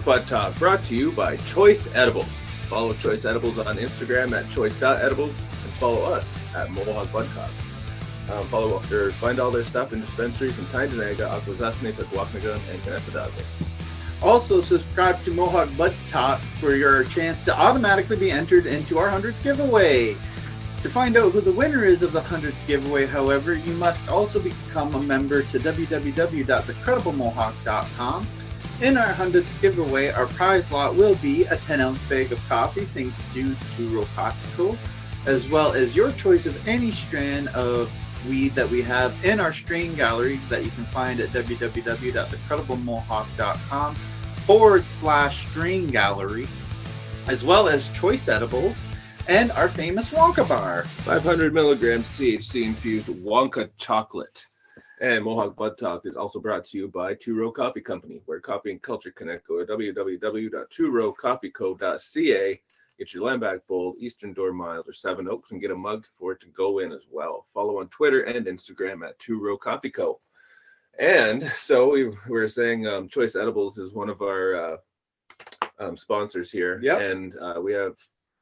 Bud Talk, brought to you by Choice Edibles. Follow Choice Edibles on Instagram at choice.edibles and follow us at Mohawk Bud Talk. Follow or find all their stuff in dispensaries in Tyndinaga, Akwesasne, Pequawknaga, and Canessadoga. Also, subscribe to Mohawk Bud Talk for your chance to automatically be entered into our 100s giveaway. To find out who the winner is of the 100s giveaway, however, you must also become a member to www.thecrediblemohawk.com. In our 100s giveaway, our prize lot will be a 10-ounce bag of coffee, thanks to Turo Coffee Co., as well as your choice of any strand of weed that we have in our strain gallery that you can find at www.thecrediblemohawk.com/strain gallery, as well as choice edibles and our famous Wonka bar. 500 milligrams THC infused Wonka chocolate. And Mohawk Bud Talk is also brought to you by Two Row Coffee Company, where coffee and culture connect. Go to www.tworowcoffeeco.ca. Get your Lamback Bowl, Eastern Door Mild, or Seven Oaks, and get a mug for it to go in as well. Follow on Twitter and Instagram at Two Row Coffee Co. And so we were saying Choice Edibles is one of our sponsors here. Yep. And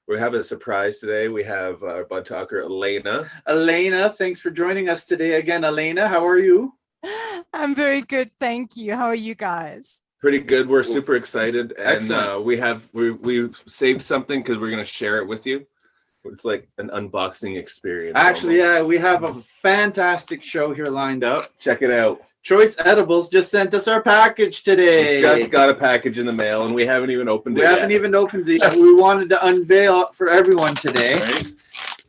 we have a surprise today. We have our Bud Talker, Elana. Elana, thanks for joining us today again. Elana, how are you? I'm very good, thank you. How are you guys? Pretty good. We're super excited, and Excellent. we saved something because we're gonna share it with you. It's like an unboxing experience. Actually, almost. yeah, we have a fantastic show here lined up. Check it out. Choice Edibles just sent us our package today. We just got a package in the mail, and we haven't even opened it yet. We haven't even opened it yet. We wanted to unveil it for everyone today. Right?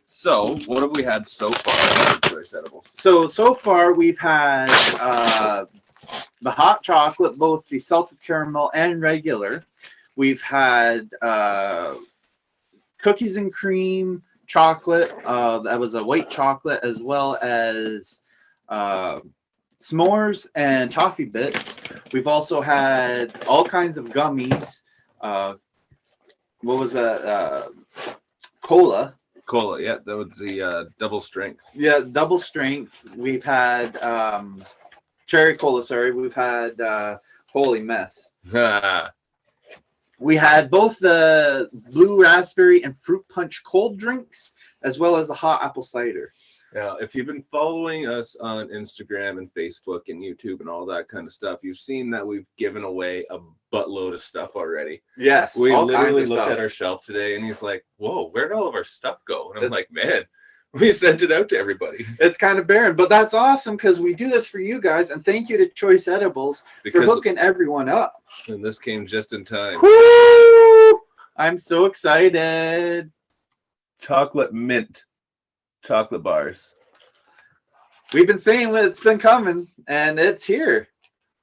So, what have we had so far with Choice Edibles? So far we've had the hot chocolate, both the salted caramel and regular. We've had cookies and cream chocolate. That was a white chocolate, as well as s'mores and toffee bits. We've also had all kinds of gummies. What was that? Cola. Cola, yeah, that was the double strength. Yeah, double strength. We've had cherry cola, sorry. We've had holy mess. We had both the blue raspberry and fruit punch cold drinks, as well as the hot apple cider. Now, if you've been following us on Instagram and Facebook and YouTube and all that kind of stuff, you've seen that we've given away a buttload of stuff already. Yes, We all literally kinds of looked stuff. at our shelf today, and he's like, "Whoa, where'd all of our stuff go?" And I'm like, "Man, we sent it out to everybody." It's kind of barren, but that's awesome because we do this for you guys, and thank you to Choice Edibles for hooking everyone up. And this came just in time. Woo! I'm so excited. Chocolate mint chocolate bars. We've been saying that it's been coming, and it's here.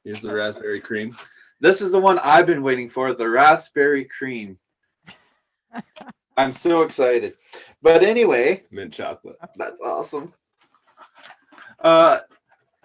Here's the raspberry cream. This is the one I've been waiting for, the raspberry cream. I'm so excited. But anyway, Mint chocolate. that's awesome.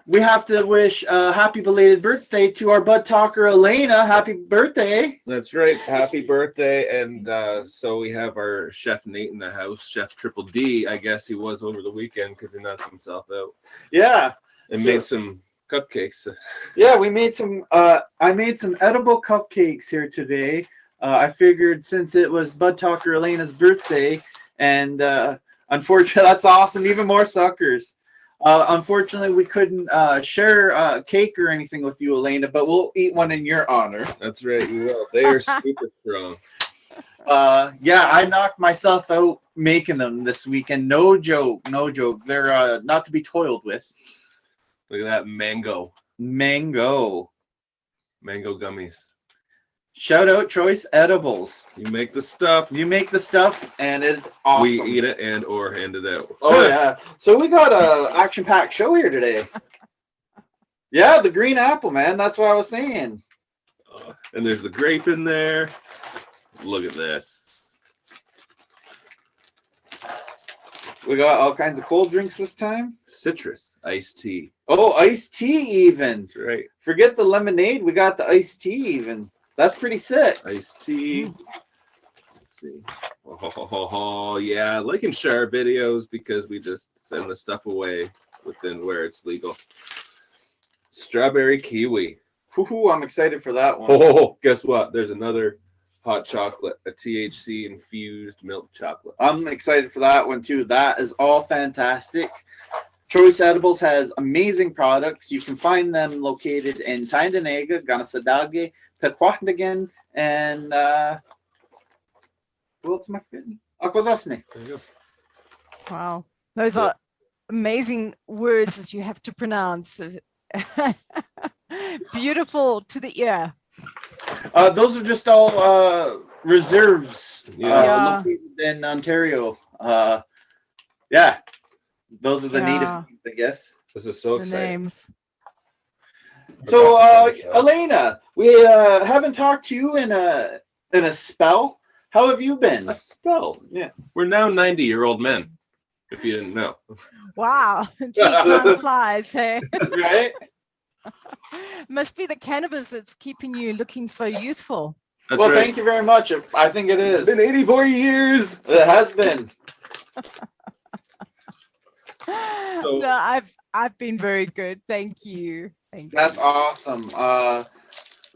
We have to wish a happy belated birthday to our Bud Talker, Elana. Happy birthday. That's right. Happy birthday. And so we have our Chef Nate in the house, Chef Triple D. I guess he was over the weekend because he knocked himself out. Yeah. And So- made some cupcakes. Yeah, we made some, I made some edible cupcakes here today. I figured since it was Bud Talker Elena's birthday, and unfortunately, that's awesome, even more suckers. Unfortunately, we couldn't share cake or anything with you, Elana, but we'll eat one in your honor. That's right. We will. They are super strong. Yeah, I knocked myself out making them this weekend. No joke, no joke. They're not to be toiled with. Look at that mango Mango. gummies. Shout out Choice Edibles. You make the stuff. You make the stuff, and it's awesome. We eat it and or hand it out. Oh yeah. So we got a action-packed show here today. Yeah, the green apple, man. That's what I was saying. And there's the grape in there. Look at this. We got all kinds of cold drinks this time. Citrus iced tea. Oh, iced tea even. That's right. Forget the lemonade. We got the iced tea even. That's pretty sick. Iced tea. Let's see. Oh, yeah. Like and share our videos because we just send the stuff away within where it's legal. Strawberry kiwi. Woohoo, I'm excited for that one. Oh, guess what? There's another hot chocolate, a THC infused milk chocolate. I'm excited for that one too. That is all fantastic. Choice Edibles has amazing products. You can find them located in Tyndonega, Ganasadage, Pequotnigan, and what's my forgetting? Akwesasne. There you go. Wow. Those are amazing words that you have to pronounce. Beautiful to the ear. Those are just all reserves located in Ontario. Yeah, those are the native names, I guess. This is so The exciting. names. So, Elana, we haven't talked to you in a spell. How have you been? A spell. Yeah. We're now 90-year-old men, if you didn't know. Wow. Gee, time flies, hey? Right? Must be the cannabis that's keeping you looking so youthful. That's Well, right. thank you very much. I think it is. It's been 84 years. It has been. No, I've been very good. Thank you. Thank That's you. awesome.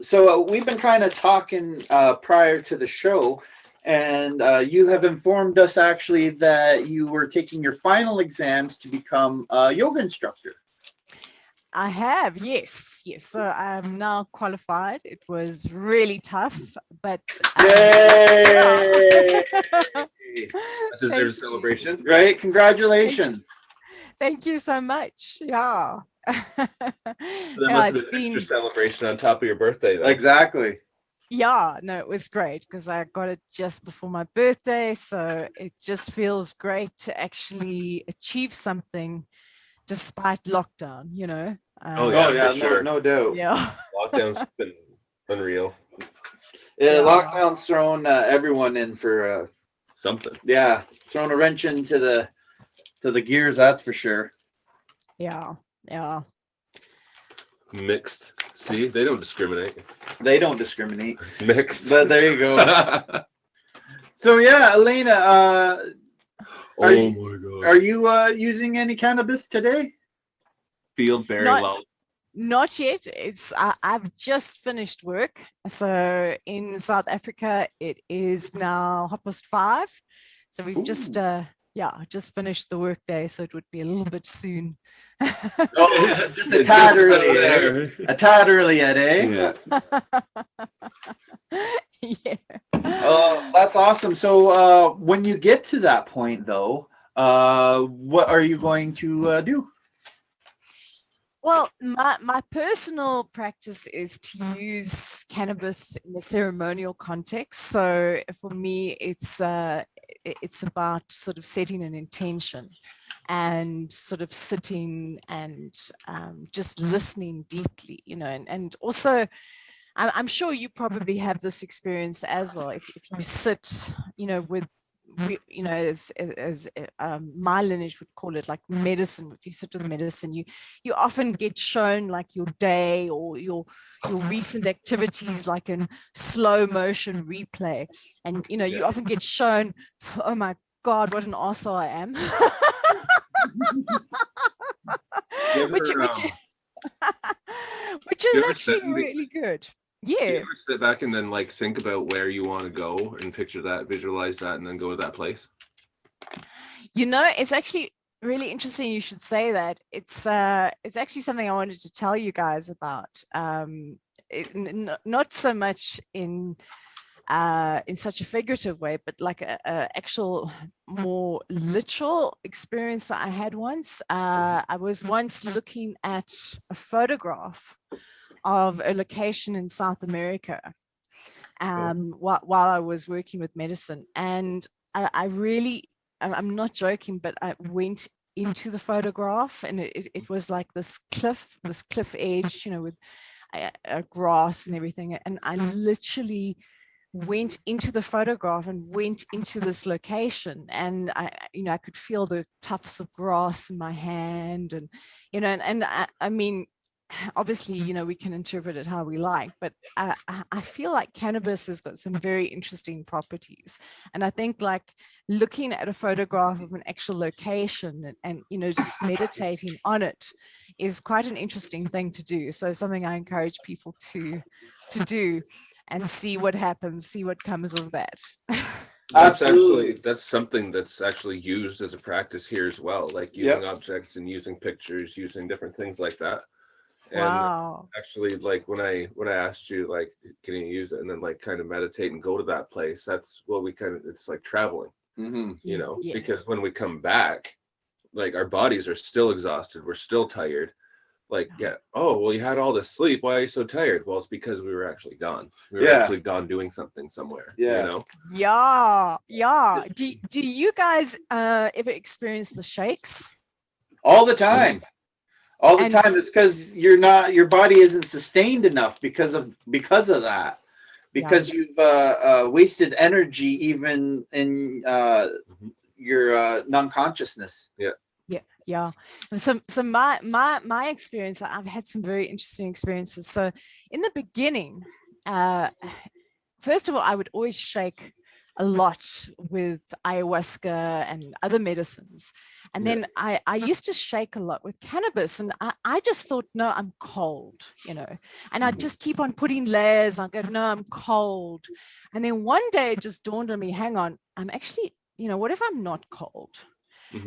So we've been kind of talking prior to the show, and you have informed us actually that you were taking your final exams to become a yoga instructor. I have, yes. So I'm now qualified. It was really tough, but Yay! That deserves a Thank you. celebration. Right? Congratulations. Thank you so much. Yeah. That Yeah, must it's have been an been, extra celebration on top of your birthday, though. Exactly. yeah, no, it was great because I got it just before my birthday. So it just feels great to actually achieve something despite lockdown, you know? Oh, yeah, Oh yeah, for sure. no doubt. Yeah. Lockdown's been unreal. Yeah, Yeah. lockdown's thrown everyone in for Something. thrown a wrench into the gears. That's for sure. Yeah. Yeah. Mixed. See, they don't discriminate. They don't discriminate. Mixed. But there you go. So yeah, Elana, Oh you- my god. are you using any cannabis today? Feel very Not- well. Not yet. I've just finished work. So in South Africa, it is now 5:30. So we've just just finished the work day. So it would be a little bit soon. Oh, just a tad early. Eh? A tad early yet, eh? Yeah. Yeah. Oh, that's awesome. So when you get to that point, though, what are you going to do? Well, my personal practice is to use cannabis in a ceremonial context. So for me, it's about sort of setting an intention and sort of sitting and just listening deeply, you know, and also I'm sure you probably have this experience as well. If you sit, you know, with you know, as my lineage would call it, like medicine. If you sit with medicine, you often get shown like your day or your recent activities like in slow motion replay, and you know, you often get shown, oh my God, what an arsehole I am. which is actually really good. Yeah. Do you ever sit back and then like think about where you want to go and picture that, visualize that, and then go to that place? You know, it's actually really interesting you should say that. It's actually something I wanted to tell you guys about. Not so much in such a figurative way, but like a actual more literal experience that I had once. I was once looking at a photograph of a location in South America while I was working with medicine. And I'm not joking, but I went into the photograph, and it was like this cliff edge, you know, with grass and everything. And I literally went into the photograph and went into this location, and I could feel the tufts of grass in my hand, and you know, and I mean, obviously, we can interpret it how we like, but I feel like cannabis has got some very interesting properties. And I think like looking at a photograph of an actual location and just meditating on it is quite an interesting thing to do. So something I encourage people to do and see what happens, see what comes of that. That's something that's actually used as a practice here as well, like using Yep. objects and using pictures, using different things like that. And Wow. actually, like when I asked you, like, can you use it, and then like kind of meditate and go to that place, that's what we kind of, it's like traveling, Yeah. because when we come back, like our bodies are still exhausted, we're still tired. Like, yeah, oh, well, you had all this sleep. Why are you so tired? Well, it's because we were actually gone. We were actually gone doing something somewhere, Yeah. Yeah. Do you guys ever experience the shakes? All the time. All the And- time. It's because your body isn't sustained enough because of that. Because you've wasted energy even in your non-consciousness. Yeah. So my experience, I've had some very interesting experiences. So in the beginning, first of all, I would always shake a lot with ayahuasca and other medicines. And then I used to shake a lot with cannabis. And I just thought, no, I'm cold, and I'd just keep on putting layers. I go, no, I'm cold. And then one day it just dawned on me, hang on, I'm actually, what if I'm not cold?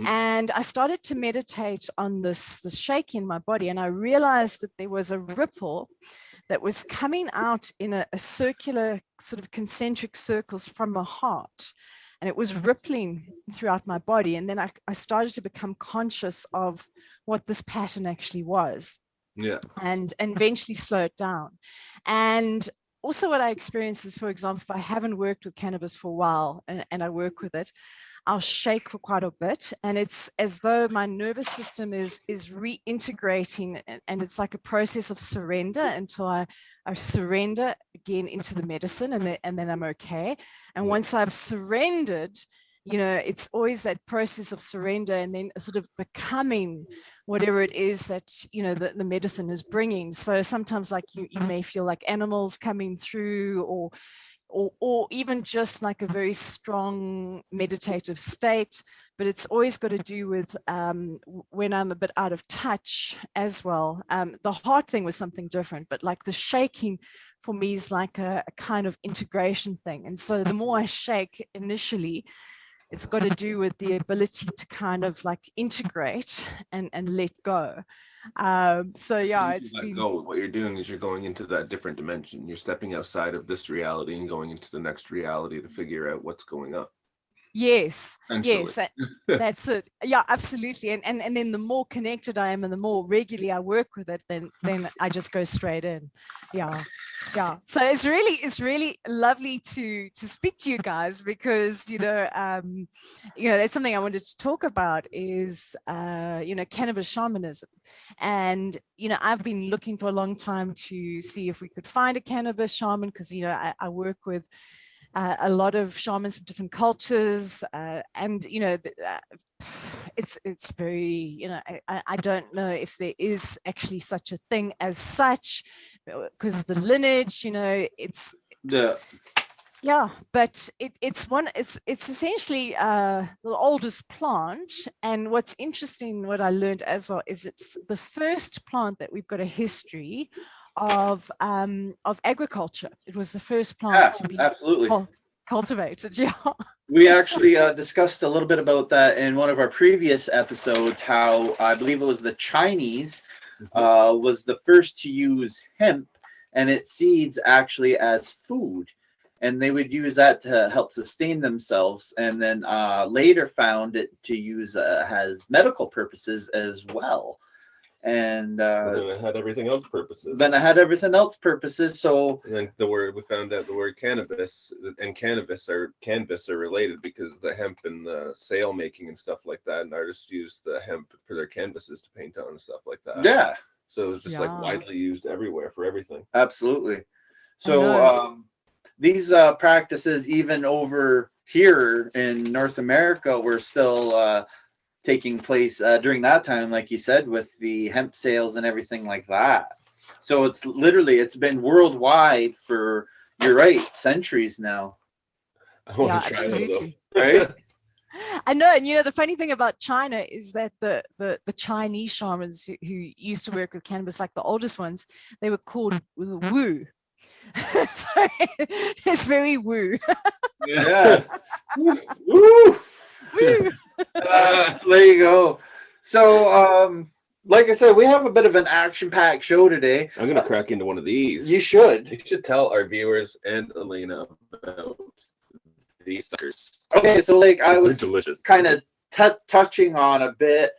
And I started to meditate on this shake in my body, and I realized that there was a ripple that was coming out in a circular sort of concentric circles from my heart, and it was rippling throughout my body. And then I started to become conscious of what this pattern actually was, and eventually slow it down. And also what I experience is, for example, if I haven't worked with cannabis for a while and I work with it, I'll shake for quite a bit, and it's as though my nervous system is reintegrating, and it's like a process of surrender until I surrender again into the medicine, and then I'm okay. And once I've surrendered, it's always that process of surrender and then sort of becoming whatever it is that the medicine is bringing. So sometimes like you may feel like animals coming through, or even just like a very strong meditative state, but it's always got to do with when I'm a bit out of touch as well. The heart thing was something different, but like the shaking for me is like a kind of integration thing. And so the more I shake initially, it's got to do with the ability to kind of like integrate and let go. So yeah, it's been... What you're doing is you're going into that different dimension. You're stepping outside of this reality and going into the next reality to figure out what's going on. Yes, that's it. Yeah, absolutely. And then the more connected I am and the more regularly I work with it, then I just go straight in. Yeah. So it's really lovely to speak to you guys, because that's something I wanted to talk about is cannabis shamanism. And I've been looking for a long time to see if we could find a cannabis shaman, because I work with a lot of shamans from different cultures, and it's very, I don't know if there is actually such a thing as such, because the lineage, it's but it's essentially the oldest plant. And what's interesting, what I learned as well, is it's the first plant that we've got a history of agriculture. It was the first plant to be cultivated. We actually discussed a little bit about that in one of our previous episodes, how I believe it was the Chinese was the first to use hemp and its seeds actually as food, and they would use that to help sustain themselves, and then later found it to use as medical purposes as well. And then it had everything else purposes. So and then we found out the word cannabis and canvas are related, because the hemp and the sail making and stuff like that, and artists used the hemp for their canvases to paint on and stuff like that. Yeah. So it was just like widely used everywhere for everything. Absolutely. So these practices, even over here in North America, were still taking place during that time, like you said, with the hemp sales and everything like that. So it's been worldwide for, you're right, centuries now. I want Yeah, to try one of those. absolutely. Right? I know, and the funny thing about China is that the Chinese shamans who used to work with cannabis, like the oldest ones, they were called woo. So it's very woo. Yeah. Woo! Woo. There you go. So, like I said, we have a bit of an action-packed show today. I'm gonna crack into one of these. You should. You should tell our viewers and Elena about these suckers. Okay, so like I They're was delicious. kind of touching on a bit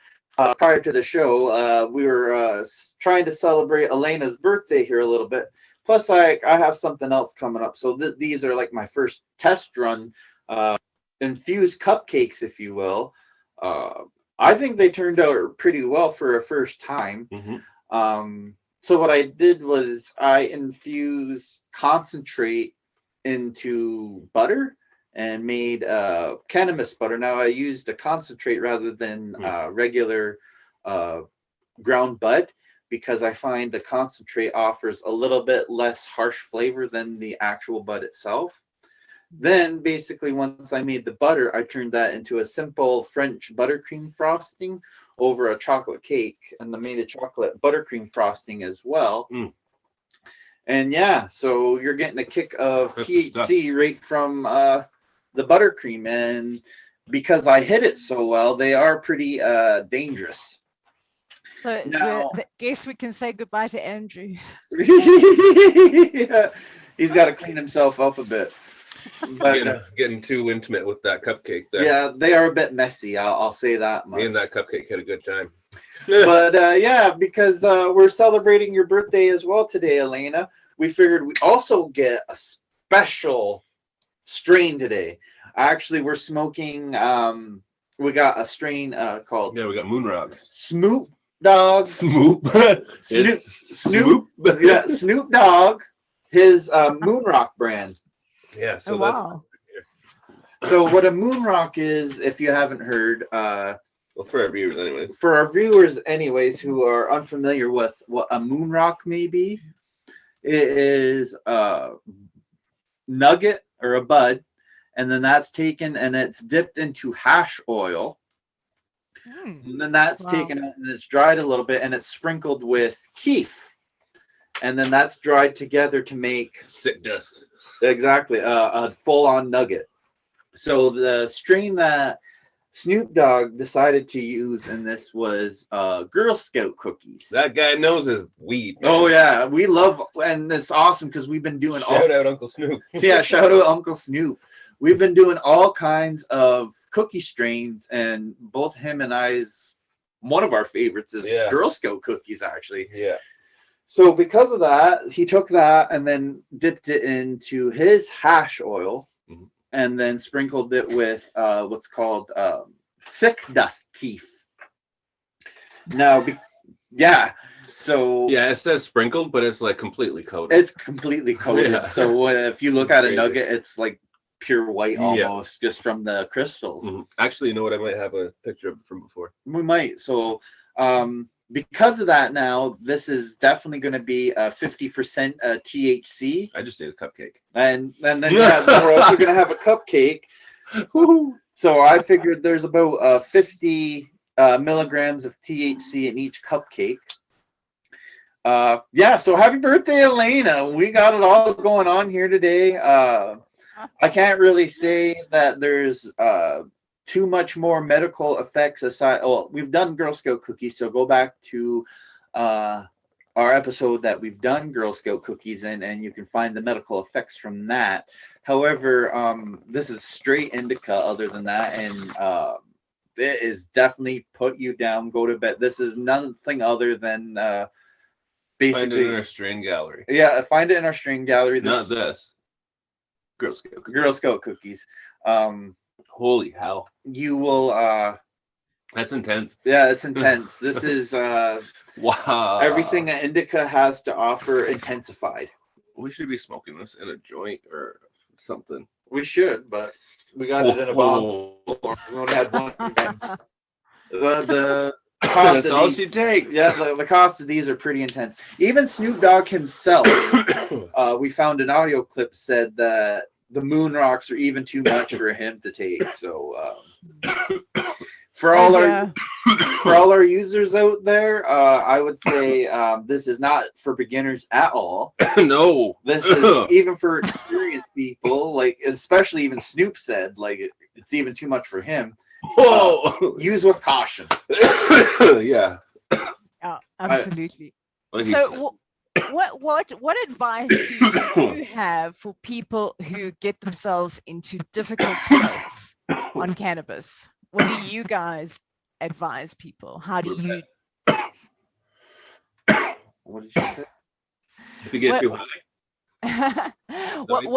prior to the show. We were trying to celebrate Elena's birthday here a little bit. Plus, like I have something else coming up. So these are like my first test run infused cupcakes, if you will. I think they turned out pretty well for a first time. So what I did was I infused concentrate into butter and made cannabis butter. Now I used a concentrate rather than regular ground bud, because I find the concentrate offers a little bit less harsh flavor than the actual bud itself. Then basically once I made the butter, I turned that into a simple French buttercream frosting over a chocolate cake, and I made a chocolate buttercream frosting as well. And yeah, so you're getting a kick of THC right from the buttercream, and because I hit it so well, they are pretty dangerous. So Now, I guess we can say goodbye to Andrew. yeah, he's got to clean himself up a bit. But Getting too intimate with that cupcake there. yeah, they are a bit messy. I'll say that much. Me and that cupcake had a good time. But yeah, because we're celebrating your birthday as well today, Elena, we figured we'd also get a special strain today. Actually, we're smoking. We got a strain called we got Moonrock. Snoop Dogg. Snoop. Snoop. Yeah, Snoop Dogg. His Moonrock brand. Yeah. So wow. So what a Moonrock is, if you haven't heard, well, for our viewers, anyways. For our viewers, anyways, who are unfamiliar with what a Moonrock may be, it is a nugget or a bud, and then that's taken and it's dipped into hash oil. And then that's taken out and it's dried a little bit, and it's sprinkled with keef, and then that's dried together to make sick dust. Exactly, a full-on nugget. So the strain that Snoop Dogg decided to use in this was Girl Scout cookies. That guy knows his weed, man. Oh yeah, we love, and it's awesome because we've been doing shout out Uncle Snoop. Yeah, shout out Uncle Snoop. We've been doing all kinds of cookie strains, and both him and I's, one of our favorites is Girl Scout cookies, actually. Yeah. So because of that, he took that and then dipped it into his hash oil, and then sprinkled it with what's called sick dust keef. Now, so it says sprinkled, but it's like completely coated. It's completely coated. Yeah. So if you look at a nugget, it's like pure white almost, just from the crystals. Actually, you know what? I might have a picture of it from before. We might. So because of that, now this is definitely going to be a 50% THC. I just ate a cupcake, and then we're also going to have a cupcake. So I figured there's about 50 milligrams of THC in each cupcake. So happy birthday, Elena. We got it all going on here today. I can't really say that there's too much more medical effects aside. Oh, we've done Girl Scout cookies, so go back to our episode that we've done Girl Scout cookies in, and you can find the medical effects from that. However, this is straight indica other than that, and it is definitely put you down, go to bed. This is nothing other than basically. Find it in our strain gallery. Yeah, find it in our strain gallery. Not this. Girl Scout cookies. Girl Scout cookies. Holy hell. You will that's intense. Yeah, it's intense. This is wow. Everything that indica has to offer intensified. We should be smoking this in a joint or something. We should, but we got it in a bottle. We only had one. The cost That's of all these, she takes. yeah, the cost of these are pretty intense. Even Snoop Dogg himself, we found an audio clip, said that the moon rocks are even too much for him to take. So for all our users out there, I would say this is not for beginners at all. No, This is even for experienced people, like especially even Snoop said, like it's even too much for him. whoa, Use with caution. yeah. Yeah, absolutely. Like he So, what advice do you have for people who get themselves into difficult states on cannabis? What do you guys advise people? How do you? What did you say? if you get too What,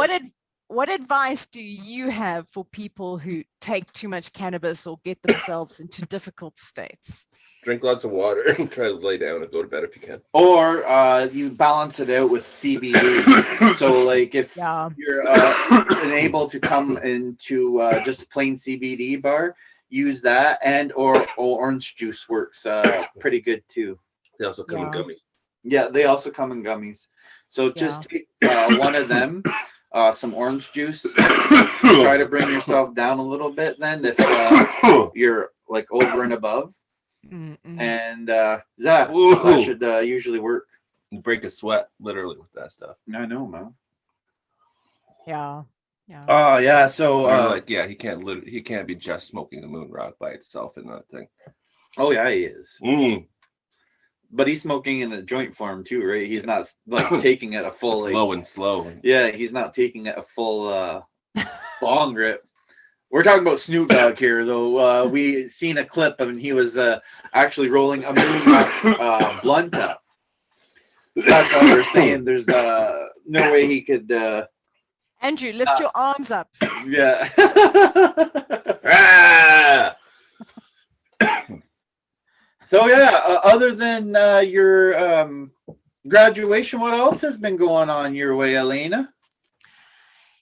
high. what advice do you have for people who take too much cannabis or get themselves into difficult states? Drink lots of water and try to lay down and go to bed if you can. Or you balance it out with CBD. So, like, if you're unable to come into just a plain CBD bar, use that, and or orange juice works pretty good too. They also come in gummies. Yeah, they also come in gummies. So just take one of them, some orange juice. Try to bring yourself down a little bit. Then, if you're like over and above. And that should usually work. You break a sweat literally with that stuff. I know, man. Yeah. Oh yeah. So he can't be just smoking the moon rock by itself in that thing. Oh yeah, he is. But he's smoking in a joint form too, right? He's not like taking it a full low and slow. Yeah, he's not taking it a full long rip. We're talking about Snoop Dogg here, though. We seen a clip of him. He was actually rolling a moon rock blunt up. So that's why we're saying there's no way he could. Andrew, lift your arms up. Yeah. So yeah, other than your graduation, what else has been going on your way, Elana?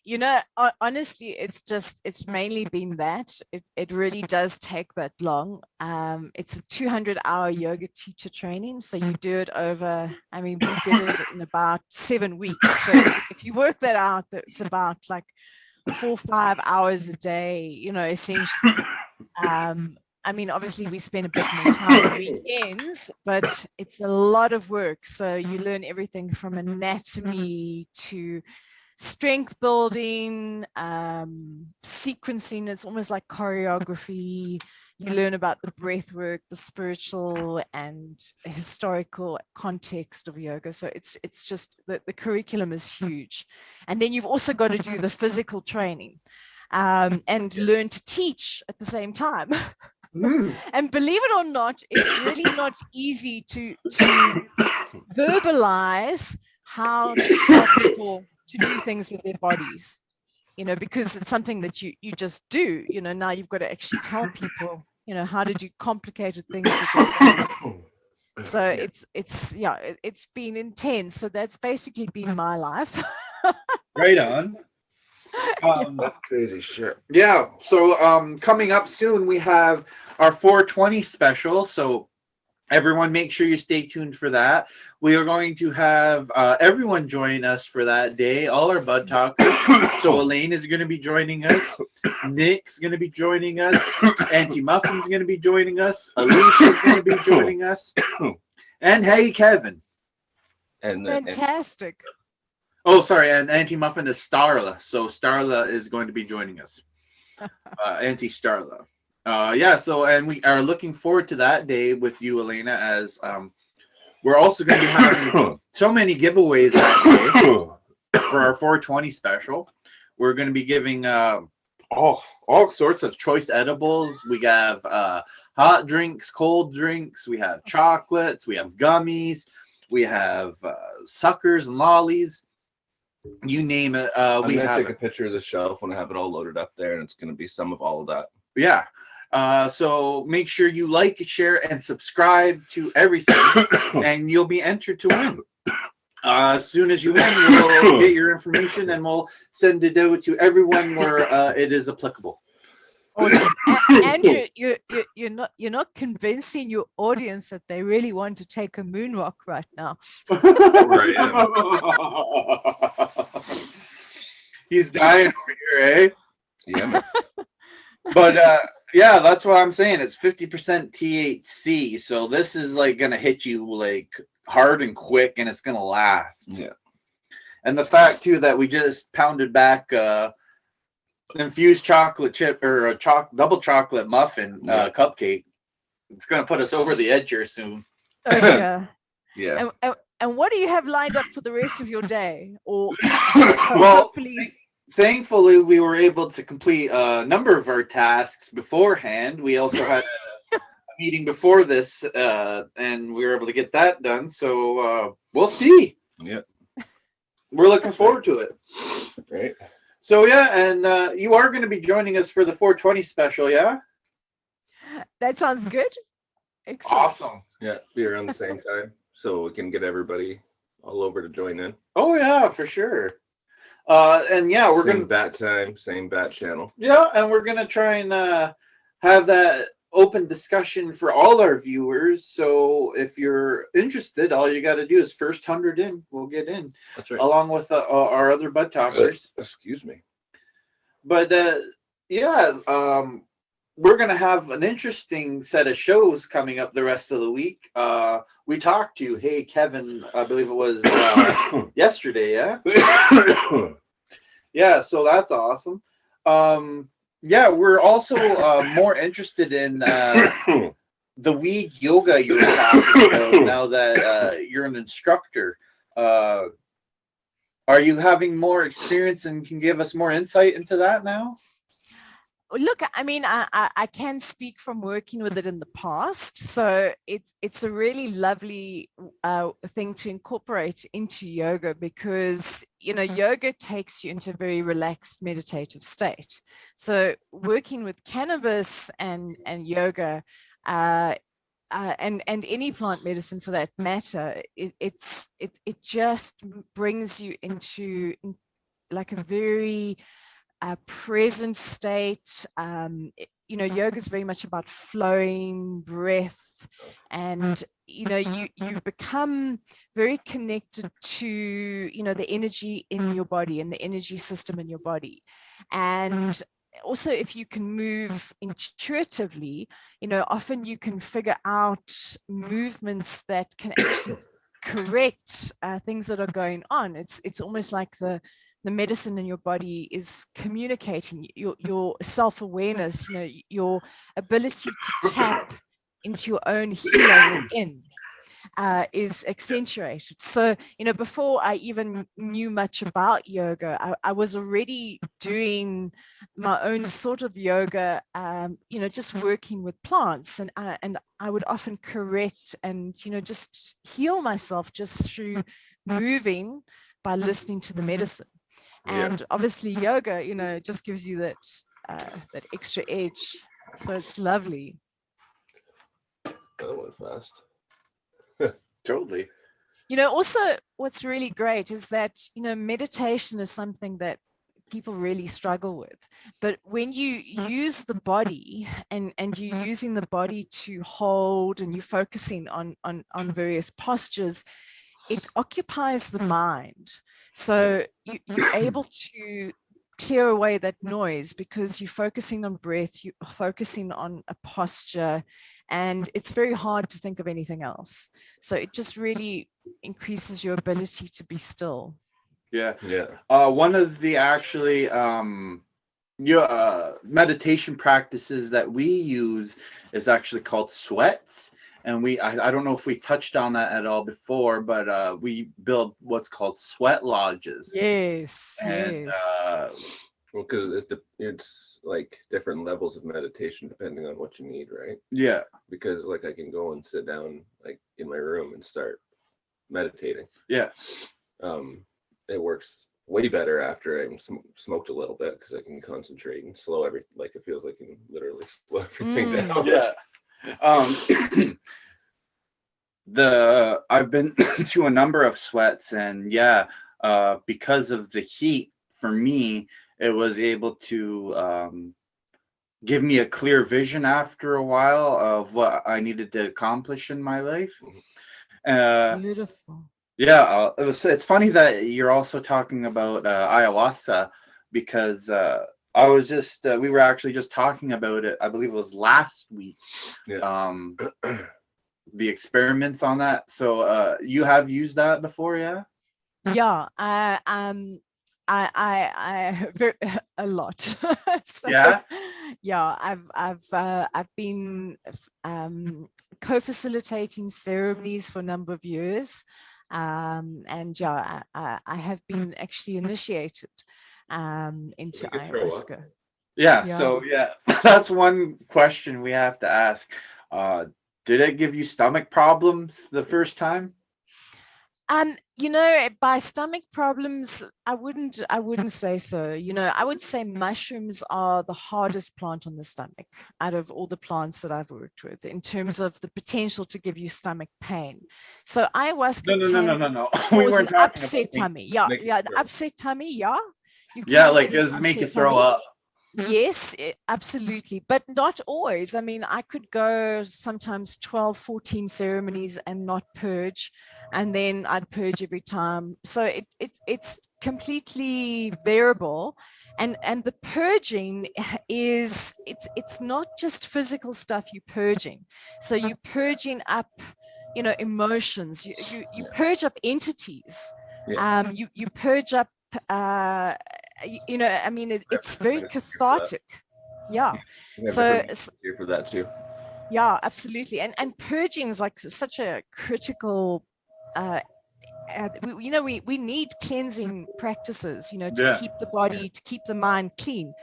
You know, honestly, it's mainly been that. It really does take that long. It's a 200-hour yoga teacher training. So you do it over, we did it in about 7 weeks. So if you work that out, that's about like 4 or 5 hours a day, essentially. Obviously we spend a bit more time on weekends, but it's a lot of work. So you learn everything from anatomy to strength building, sequencing. It's almost like choreography. You learn about the breath work, the spiritual and historical context of yoga. So it's just the curriculum is huge. And then you've also got to do the physical training and learn to teach at the same time. And believe it or not, it's really not easy to verbalize how to tell people to do things with their bodies, because it's something that you just do. Now you've got to actually tell people, how to do complicated things with their bodies. So it's been intense. So that's basically been my life. Right on. That's crazy shit. Yeah. So coming up soon, we have our 420 special. So everyone, make sure you stay tuned for that. We are going to have everyone join us for that day, all our bud talkers. So Elaine is going to be joining us. Nick's going to be joining us. Auntie Muffin's going to be joining us. Alicia's going to be joining us. And hey, Kevin. Fantastic. And Auntie Muffin is Starla. So Starla is going to be joining us. Auntie Starla. And we are looking forward to that day with you, Elana, as we're also going to be having so many giveaways that day for our 420 special. We're going to be giving all sorts of choice edibles. We have hot drinks, cold drinks. We have chocolates. We have gummies. We have suckers and lollies. You name it. I'm going to take a picture of the shelf when I have it all loaded up there, and it's going to be some of all of that. Yeah. So make sure you like, share, and subscribe to everything, and you'll be entered to win. As soon as you win, we'll get your information, and we'll send it out to everyone where it is applicable. Awesome. Andrew, you're not convincing your audience that they really want to take a moonwalk right now. Right. He's dying over here, eh? Yeah, man. But yeah, that's what I'm saying. It's 50% THC, so this is like gonna hit you like hard and quick, and it's gonna last. Yeah. And the fact too that we just pounded back infused chocolate chip or a double chocolate muffin cupcake. It's gonna put us over the edge here soon. Oh yeah. Yeah. And what do you have lined up for the rest of your day? Or Well, hopefully, thankfully we were able to complete a number of our tasks beforehand. We also had a meeting before this, and we were able to get that done. So we'll see. Yeah. We're looking forward to it. Right. So yeah, and you are going to be joining us for the 420 special, yeah? that sounds good. Excellent. Awesome. Yeah. Be around the same time, so we can get everybody all over to join in. Oh yeah, for sure. And yeah, we're Same gonna bat time, same bat channel. yeah, and we're gonna try and have that open discussion for all our viewers. So if you're interested, all you got to do is first 100 in. We'll get in. That's right. Along with our other bud talkers. Excuse me. But yeah, we're gonna have an interesting set of shows coming up the rest of the week. We talked to Kevin, I believe it was yesterday, yeah. Yeah, so that's awesome. Yeah, we're also more interested in the weed yoga you were talking about now that you're an instructor. Are you having more experience and can give us more insight into that now? Look, I mean, I can speak from working with it in the past. So it's a really lovely thing to incorporate into yoga because, you know, yoga takes you into a very relaxed meditative state. So working with cannabis and yoga and any plant medicine for that matter, it just brings you into like a very present state. You know, yoga is very much about flowing breath, and you know, you become very connected to, you know, the energy in your body and the energy system in your body. And also, if you can move intuitively, you know, often you can figure out movements that can actually correct things that are going on. It's almost like the medicine in your body is communicating. Your self-awareness, you know, your ability to tap into your own healing within is accentuated. So, you know, before I even knew much about yoga, I was already doing my own sort of yoga, you know, just working with plants, and I would often correct and, you know, just heal myself just through moving by listening to the medicine. And obviously yoga, you know, just gives you that that extra edge. So it's lovely. That went fast. Totally. You know, also what's really great is that, you know, meditation is something that people really struggle with. But when you use the body and you're using the body to hold and you're focusing on various postures, it occupies the mind. So you're able to clear away that noise because you're focusing on breath, you're focusing on a posture, and it's very hard to think of anything else. So it just really increases your ability to be still. Yeah. Yeah. One of the actually meditation practices that we use is actually called sweats. And I don't know if we touched on that at all before, but we build what's called sweat lodges. Yes, And, yes. Well, because it's like different levels of meditation depending on what you need, right? Yeah. Because like I can go and sit down like in my room and start meditating. Yeah. It works way better after I smoked a little bit because I can concentrate and slow everything. Like it feels like you can literally slow everything down. Yeah. I've been to a number of sweats, and because of the heat, for me, it was able to give me a clear vision after a while of what I needed to accomplish in my life. Beautiful. Yeah, it's funny that you're also talking about ayahuasca, because I was just we were actually just talking about it. I believe it was last week. Yeah. The experiments on that. So you have used that before, yeah? Yeah, a lot. So Yeah. yeah, I've been co-facilitating ceremonies for a number of years, and yeah, I have been actually initiated into We could throw up. ayahuasca. Yeah. Yeah. So yeah, that's one question we have to ask. Uh, did it give you stomach problems the first time? You know, by stomach problems, I wouldn't say so. You know, I would say mushrooms are the hardest plant on the stomach out of all the plants that I've worked with in terms of the potential to give you stomach pain. So ayahuasca No. We cause weren't an talking about upset tummy. Yeah, Make it yeah, an throw. upset tummy. Yeah, you Yeah, can like get an does it make you upset throw tummy. up? Yes, absolutely, but not always. I mean, I could go sometimes 12, 14 ceremonies and not purge, and then I'd purge every time. So it's completely variable, and the purging is it's not just physical stuff you're purging. So you're purging up, you know, emotions. You purge up entities. Yeah. You purge up you know, I mean, it's very cathartic. Yeah. Yeah, So here for that too. yeah, absolutely. And purging is like such a critical uh, we need cleansing practices, you know, to Yeah. keep the body, to keep the mind clean,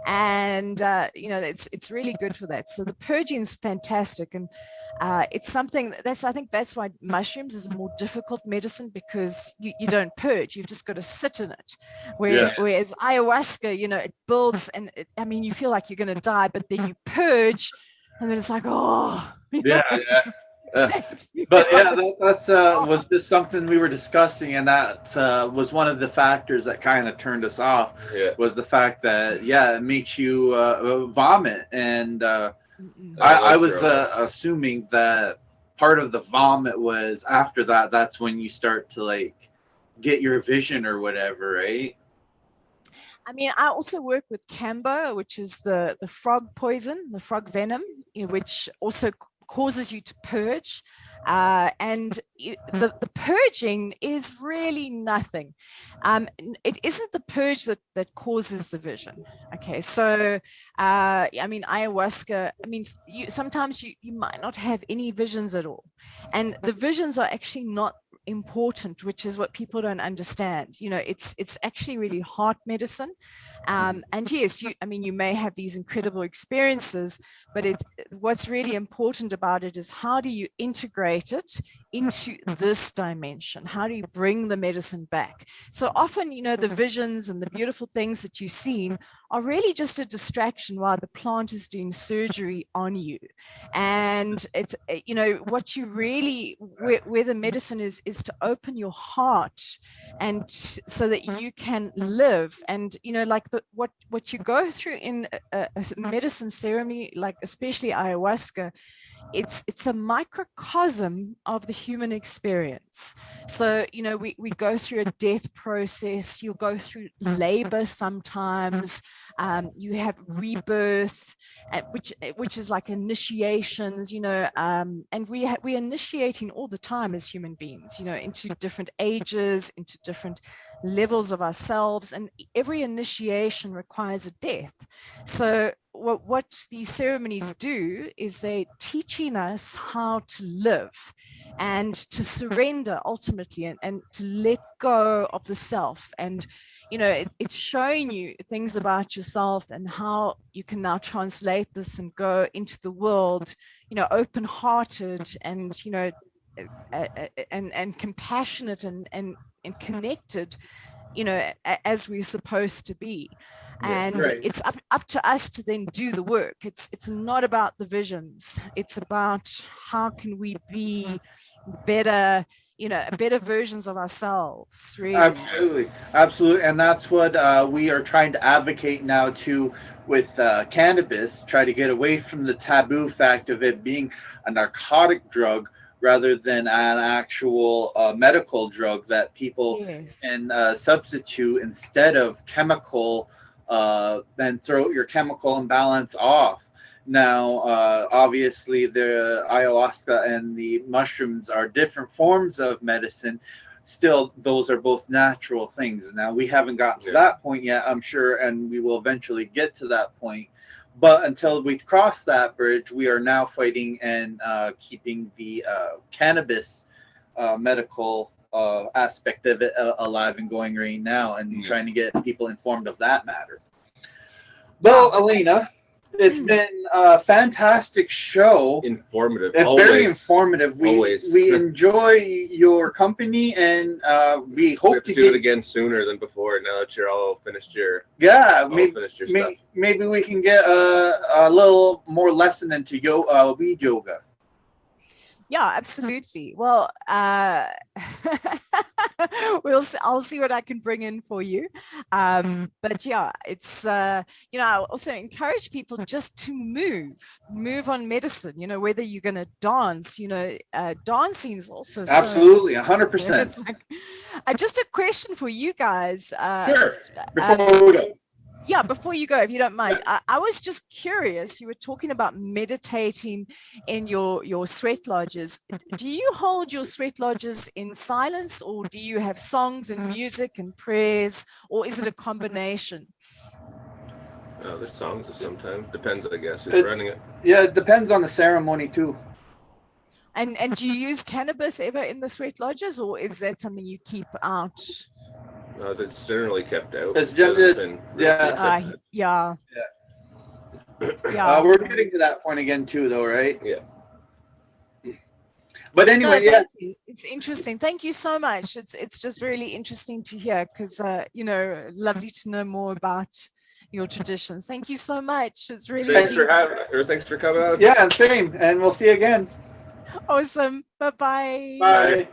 and you know, it's really good for that. So the purging is fantastic, and it's something that's, I think that's why mushrooms is a more difficult medicine, because you don't purge, you've just got to sit in it. Yeah. Whereas ayahuasca, you know, it builds, and I mean, you feel like you're going to die, but then you purge, and then it's like, oh, you know, Yeah. Uh, you but yeah, realize, that's oh, was just something we were discussing, and that was one of the factors that kind of turned us off. Yeah. Was the fact that it makes you vomit, and mm-mm. I was assuming that part of the vomit was after that. That's when you start to like get your vision or whatever, right? I mean, I also work with cambo, which is the frog poison, the frog venom, you know, which also causes you to purge. And the purging is really nothing. It isn't the purge that causes the vision. Okay, so I mean, ayahuasca. I mean, sometimes you might not have any visions at all, and the visions are actually not important, which is what people don't understand. You know, it's actually really heart medicine. And yes, I mean, you may have these incredible experiences, but what's really important about it is, how do you integrate it into this dimension? How do you bring the medicine back? So often, you know, the visions and the beautiful things that you've seen are really just a distraction while the plant is doing surgery on you. And it's, you know, what you really, where the medicine is to open your heart, and so that you can live. And you know, like what you go through in a medicine ceremony, like especially ayahuasca, it's a microcosm of the human experience. So you know, we go through a death process, you'll go through labor sometimes, you have rebirth, which is like initiations, you know, and we're initiating all the time as human beings, you know, into different ages, into different levels of ourselves, and every initiation requires a death. So what these ceremonies do is they're teaching us how to live and to surrender ultimately, and to let go of the self. And you know, it's showing you things about yourself and how you can now translate this and go into the world, you know, open-hearted, and you know, and compassionate, and connected, you know, as we're supposed to be. Yeah. And Right. it's up to us to then do the work. It's not about the visions, it's about how can we be better, better versions of ourselves, really. Absolutely, and that's what we are trying to advocate now too with cannabis. Try to get away from the taboo fact of it being a narcotic drug rather than an actual medical drug that people can substitute instead of chemical, and throw your chemical imbalance off. Now, obviously, the ayahuasca and the mushrooms are different forms of medicine. Still, those are both natural things. Now, we haven't gotten to that point yet, I'm sure, and we will eventually get to that point. But until we cross that bridge, we are now fighting and keeping the cannabis medical aspect of it alive and going right now, and trying to get people informed of that matter. Well, Elena, it's been a fantastic show. Informative. Very informative. Always. We enjoy your company, and we hope to do it again sooner than before. Now that you're all finished your stuff. Maybe we can get a little more lesson into weed yoga. Yeah, absolutely. Well, I'll see what I can bring in for you. But yeah, it's I also encourage people just to move on medicine. Whether you're going to dance, dancing is also absolutely 100%. It's like, just a question for you guys. Sure. Before we go. Yeah, before you go, if you don't mind, I was just curious. You were talking about meditating in your sweat lodges. Do you hold your sweat lodges in silence, or do you have songs and music and prayers, or is it a combination? There's songs sometimes. Depends, I guess, who's running it. Yeah, it depends on the ceremony too. And do you use cannabis ever in the sweat lodges, or is that something you keep out? That's generally kept out. It's generally, yeah. We're getting to that point again too, though, right? Yeah. But anyway, it's interesting. Thank you so much. It's just really interesting to hear, because lovely to know more about your traditions. Thank you so much. It's really thanks for coming out. Yeah, same. And we'll see you again. Awesome. Bye-bye. Bye.